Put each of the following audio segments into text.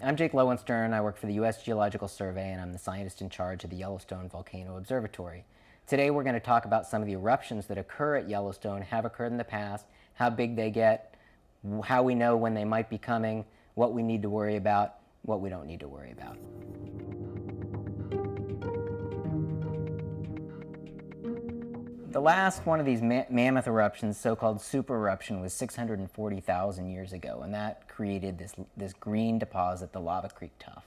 I'm Jake Lowenstern. I work for the U.S. Geological Survey, and I'm the scientist in charge of the Yellowstone Volcano Observatory. Today we're going to talk about some of the eruptions that occur at Yellowstone, have occurred in the past, how big they get, how we know when they might be coming, what we need to worry about, what we don't need to worry about. The last one of these mammoth eruptions, so-called super eruption, was 640,000 years ago, and that created this green deposit, the Lava Creek Tuff.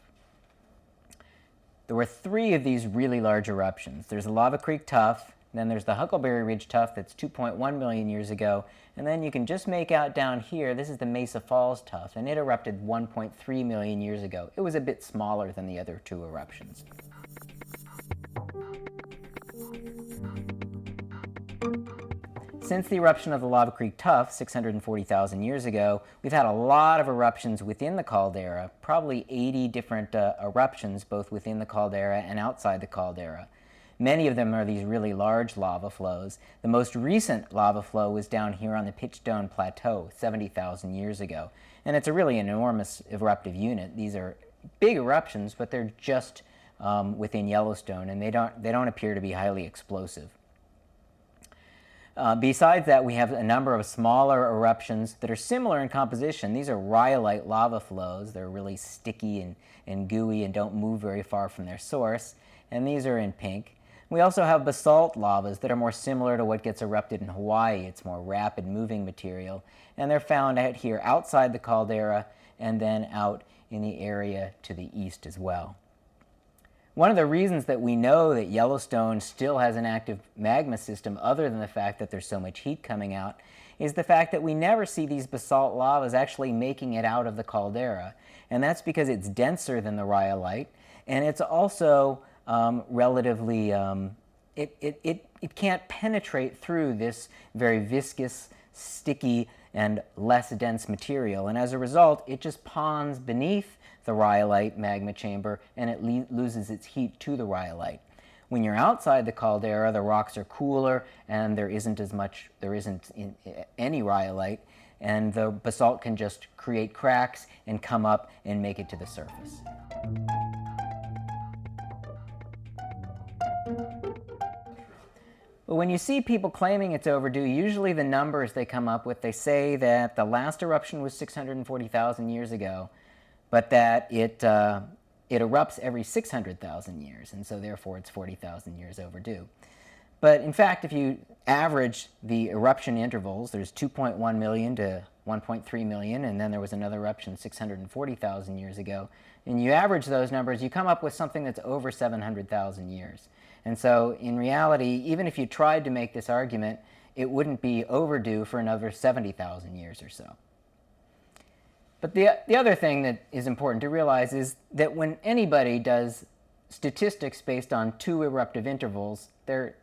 There were three of these really large eruptions. There's the Lava Creek Tuff, then there's the Huckleberry Ridge Tuff that's 2.1 million years ago, and then you can just make out down here, this is the Mesa Falls Tuff, and it erupted 1.3 million years ago. It was a bit smaller than the other two eruptions. Since the eruption of the Lava Creek Tuff 640,000 years ago, we've had a lot of eruptions within the caldera, probably 80 different eruptions both within the caldera and outside the caldera. Many of them are these really large lava flows. The most recent lava flow was down here on the Pitchstone Plateau 70,000 years ago, and it's a really enormous eruptive unit. These are big eruptions, but they're just within Yellowstone, and they don't appear to be highly explosive. Besides that, we have a number of smaller eruptions that are similar in composition. These are rhyolite lava flows. They're really sticky and gooey and don't move very far from their source, and these are in pink. We also have basalt lavas that are more similar to what gets erupted in Hawaii. It's more rapid moving material, and they're found out here outside the caldera and then out in the area to the east as well. One of the reasons that we know that Yellowstone still has an active magma system, other than the fact that there's so much heat coming out, is the fact that we never see these basalt lavas actually making it out of the caldera. And that's because it's denser than the rhyolite, and it's also relatively, it can't penetrate through this very viscous, sticky, and less dense material. And as a result, it just ponds beneath the rhyolite magma chamber, and it loses its heat to the rhyolite. When you're outside the caldera, the rocks are cooler, and there isn't any rhyolite, and the basalt can just create cracks and come up and make it to the surface. But when you see people claiming it's overdue, usually the numbers they come up with, they say that the last eruption was 640,000 years ago, but that it erupts every 600,000 years, and so therefore it's 40,000 years overdue. But in fact, if you average the eruption intervals, there's 2.1 million to 1.3 million, and then there was another eruption 640,000 years ago, and you average those numbers, you come up with something that's over 700,000 years. And so in reality, even if you tried to make this argument, it wouldn't be overdue for another 70,000 years or so. But the other thing that is important to realize is that when anybody does statistics based on two eruptive intervals, they're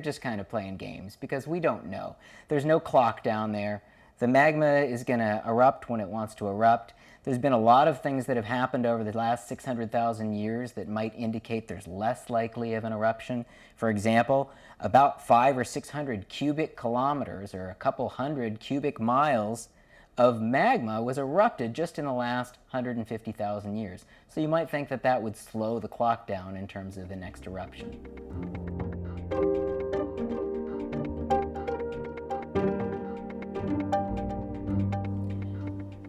just kind of playing games, because we don't know. There's no clock down there. The magma is going to erupt when it wants to erupt. There's been a lot of things that have happened over the last 600,000 years that might indicate there's less likely of an eruption. For example, about 500 or 600 cubic kilometers, or a couple hundred cubic miles, of magma was erupted just in the last 150,000 years. So you might think that that would slow the clock down in terms of the next eruption.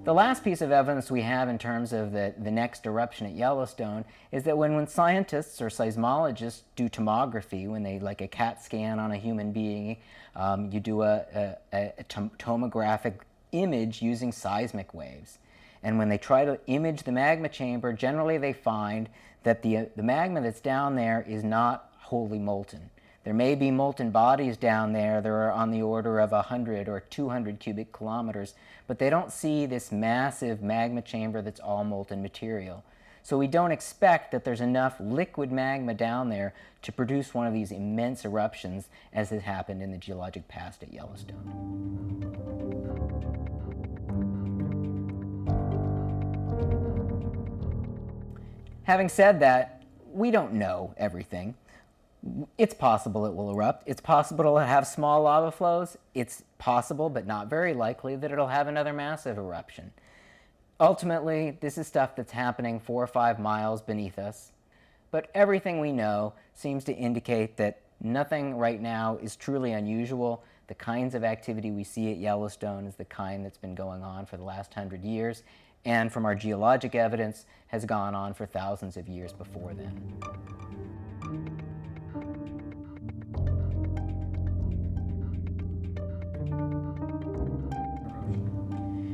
The last piece of evidence we have in terms of the next eruption at Yellowstone is that when scientists or seismologists do tomography, when they, like a CAT scan on a human being, you do a tomographic image using seismic waves. And when they try to image the magma chamber, generally they find that the magma that's down there is not wholly molten. There may be molten bodies down there that are on the order of 100 or 200 cubic kilometers, but they don't see this massive magma chamber that's all molten material. So we don't expect that there's enough liquid magma down there to produce one of these immense eruptions as has happened in the geologic past at Yellowstone. Having said that, we don't know everything. It's possible it will erupt. It's possible it'll have small lava flows. It's possible, but not very likely, that it'll have another massive eruption. Ultimately, this is stuff that's happening 4 or 5 miles beneath us, but everything we know seems to indicate that nothing right now is truly unusual. The kinds of activity we see at Yellowstone is the kind that's been going on for the last 100 years, and from our geologic evidence has gone on for thousands of years before then.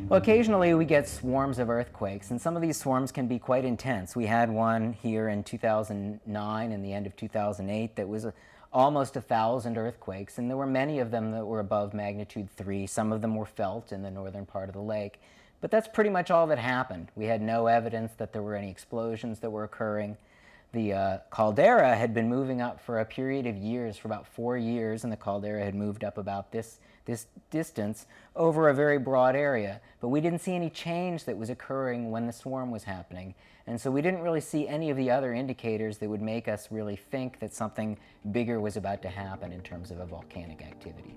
Well, occasionally we get swarms of earthquakes, and some of these swarms can be quite intense. We had one here in 2009 and the end of 2008 that was almost 1,000 earthquakes, and there were many of them that were above magnitude 3. Some of them were felt in the northern part of the lake, but that's pretty much all that happened. We had no evidence that there were any explosions that were occurring. The caldera had been moving up for a period of years, for about 4 years, and the caldera had moved up about this distance over a very broad area. But we didn't see any change that was occurring when the swarm was happening. And so we didn't really see any of the other indicators that would make us really think that something bigger was about to happen in terms of a volcanic activity.